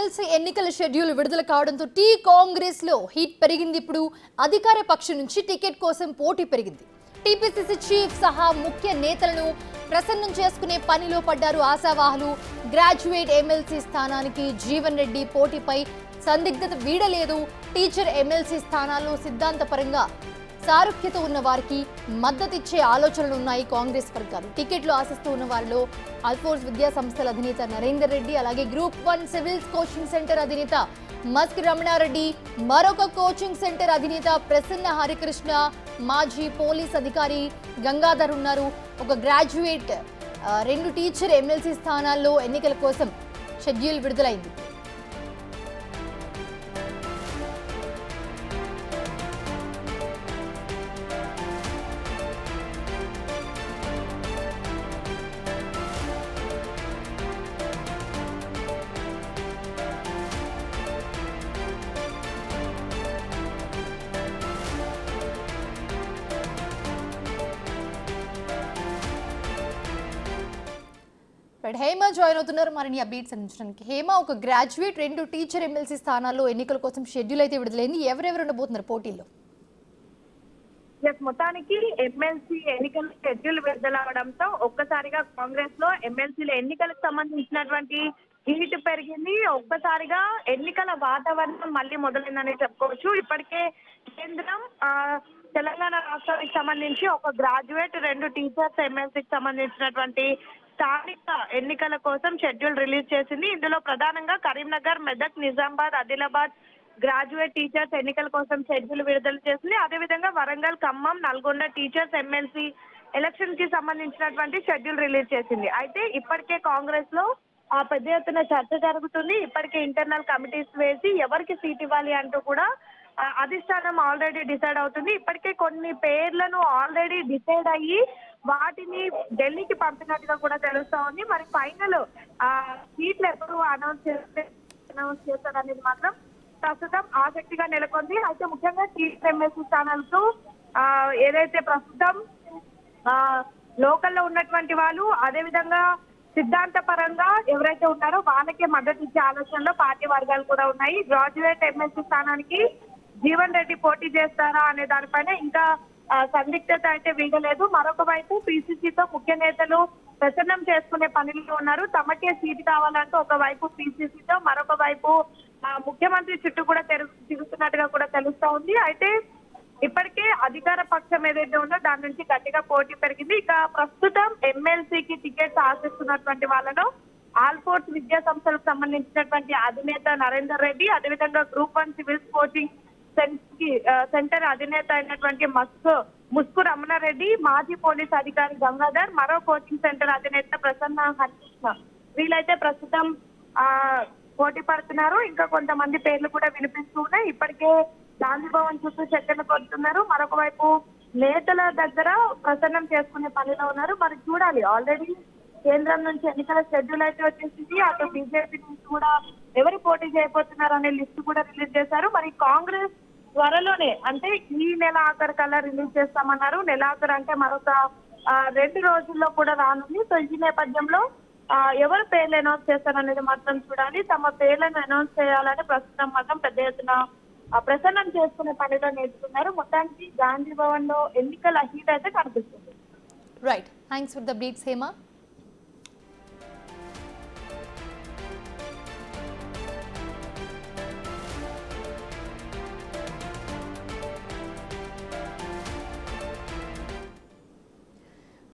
MLC ఎన్నికల schedule విడుదల కావడంతో కాంగ్రెస్ లో హీట్ పెరిగింది. ఇప్పుడు అధికార పక్షం నుంచి టికెట్ కోసం పోటీ పెరిగింది. టీపీసీసీ చీఫ్ సహా ముఖ్య నేతలను ప్రసన్నం చేసుకునే పనిలో పడ్డారు ఆశావాహులు. గ్రాడ్యుయేట్ ఎమ్మెల్సీ స్థానానికి జీవన్ రెడ్డి పోటీపై సందిగ్ధత వీడలేదు. టీచర్ ఎమ్మెల్సీ స్థానాల్లో సిద్ధాంతపరంగా సారూఖ్యత ఉన్న వారికి మద్దతిచ్చే ఆలోచనలు ఉన్నాయి కాంగ్రెస్ వర్గాలు. టికెట్లు ఆశిస్తూ ఉన్న వారిలో అల్ఫోర్స్ విద్యా సంస్థల అధినేత నరేందర్ రెడ్డి, అలాగే గ్రూప్ 1 సివిల్స్ కోచింగ్ సెంటర్ అధినేత మస్క్ రమణారెడ్డి, మరొక కోచింగ్ సెంటర్ అధినేత ప్రసన్న హరికృష్ణ, మాజీ పోలీస్ అధికారి గంగాధర్ ఉన్నారు. ఒక గ్రాడ్యుయేట్ 2 టీచర్ ఎమ్మెల్సీ స్థానాల్లో ఎన్నికల కోసం షెడ్యూల్ విడుదలైంది. హేమ జాయిన్ అవుతున్నారు మరిన్ని అప్డేట్స్ అందించడానికి. హేమ, ఒక గ్రాడ్యుయేట్ 2 టీచర్ ఎమ్మెల్సీ స్థానాల్లో ఎన్నికల కోసం షెడ్యూల్ అయితే విడుదలైంది. ఎవరెవరు ఉండబోతున్నారు పోటీల్లో? మొత్తానికి ఎమ్మెల్సీ ఎన్నికల షెడ్యూల్ విడుదలవడంతో ఒక్కసారిగా కాంగ్రెస్ లో ఎమ్మెల్సీల ఎన్నికలకు సంబంధించినటువంటి హీట్ పెరిగింది. ఒక్కసారిగా ఎన్నికల వాతావరణం మళ్ళీ మొదలైందని చెప్పుకోవచ్చు. ఇప్పటికే కేంద్రం తెలంగాణ రాష్ట్రానికి సంబంధించి ఒక గ్రాడ్యుయేట్ 2 టీచర్స్ ఎమ్మెల్సీకి సంబంధించినటువంటి స్థానిక ఎన్నికల కోసం షెడ్యూల్ రిలీజ్ చేసింది. ఇందులో ప్రధానంగా కరీంనగర్, మెదక్, నిజామాబాద్, ఆదిలాబాద్ గ్రాడ్యుయేట్ టీచర్స్ ఎన్నికల కోసం షెడ్యూల్ విడుదల చేసింది. అదేవిధంగా Warangal, Khammam, Nalgonda teachers MLC election కి సంబంధించినటువంటి షెడ్యూల్ రిలీజ్ చేసింది. అయితే ఇప్పటికే కాంగ్రెస్ లో పెద్ద ఎత్తున చర్చ జరుగుతుంది. ఇప్పటికే ఇంటర్నల్ కమిటీస్ వేసి ఎవరికి సీట్ ఇవ్వాలి అంటూ కూడా అధిష్టానం ఆల్రెడీ డిసైడ్ అవుతుంది. ఇప్పటికే కొన్ని పేర్లను ఆల్రెడీ డిసైడ్ అయ్యి వాటిని ఢిల్లీకి పంపినట్టుగా కూడా తెలుస్తా ఉంది. మరి ఫైనల్ సీట్లు ఎప్పుడు అనౌన్స్ చేస్తారనేది మాత్రం ప్రస్తుతం ఆసక్తిగా నెలకొంది. అయితే ముఖ్యంగా టీచర్ ఎమ్మెల్సీ స్థానాలతో ఏదైతే ప్రస్తుతం లోకల్లో ఉన్నటువంటి వాళ్ళు, అదేవిధంగా సిద్ధాంత పరంగా ఎవరైతే ఉన్నారో వాళ్ళకే మద్దతు ఇచ్చే ఆలోచనలో పార్టీ వర్గాలు కూడా ఉన్నాయి. గ్రాడ్యుయేట్ ఎమ్మెల్సీ స్థానానికి జీవన్ రెడ్డి పోటీ చేస్తారా అనే దానిపైన ఇంకా సందిగ్ధత అయితే వీడలేదు. మరొక వైపు పీసీసీతో ముఖ్య నేతలు ప్రసన్నం చేసుకునే పనిలో ఉన్నారు. తమకే సీటు కావాలంటూ ఒకవైపు పీసీసీతో, మరొక వైపు ముఖ్యమంత్రి చుట్టూ కూడా తిరుగుతున్నట్టుగా కూడా తెలుస్తా ఉంది. అయితే ఇప్పటికే అధికార పక్షం ఏదైతే ఉందో దాని నుంచి గట్టిగా పోటీ పెరిగింది. ఇక ప్రస్తుతం ఎమ్మెల్సీకి టికెట్స్ ఆశిస్తున్నటువంటి వాళ్ళలో ఆల్ఫోర్స్ విద్యా సంస్థలకు సంబంధించినటువంటి అధినేత నరేందర్ రెడ్డి, అదేవిధంగా గ్రూప్ 1 సివిల్స్ కోచింగ్ సెంటర్ అధినేత అయినటువంటి ముస్కు రమణారెడ్డి, మాజీ పోలీస్ అధికారి గంగాధర్, మరో కోచింగ్ సెంటర్ అధినేత ప్రసన్న హరికృష్ణ, వీళ్ళైతే ప్రస్తుతం పోటీ పడుతున్నారు. ఇంకా కొంతమంది పేర్లు కూడా వినిపిస్తూ ఉన్నాయి. ఇప్పటికే గాంధీ భవన్ చుట్టూ చర్చలు కొడుతున్నారు. మరొక వైపు నేతల దగ్గర ప్రసన్నం చేసుకునే పనిలో ఉన్నారు. మరి చూడాలి, ఆల్రెడీ కేంద్రం నుంచి ఎన్నికల షెడ్యూల్ అయితే వచ్చేసింది. అటు బీజేపీ నుంచి కూడా ఎవరు పోటీ చేయబోతున్నారు అనే లిస్టు కూడా రిలీజ్ చేశారు. మరి కాంగ్రెస్ త్వరలోనే, అంటే ఈ నెల ఆఖరు కల్లా రిలీజ్ చేస్తామన్నారు. నెలాఖరు అంటే మరొక 2 రోజుల్లో కూడా రానుంది. సో ఈ నేపథ్యంలో ఎవరు పేర్లు అనౌన్స్ చేస్తారనేది మాత్రం చూడాలి. తమ పేర్లను అనౌన్స్ చేయాలని ప్రస్తుతం మాత్రం పెద్ద ఎత్తున ప్రసన్నం చేసుకునే పనిలో నేర్చుకున్నారు. మొత్తానికి గాంధీ భవన్ లో ఎన్నికల హీట్ అయితే కనిపిస్తుంది. Right, thanks for the updates Hema.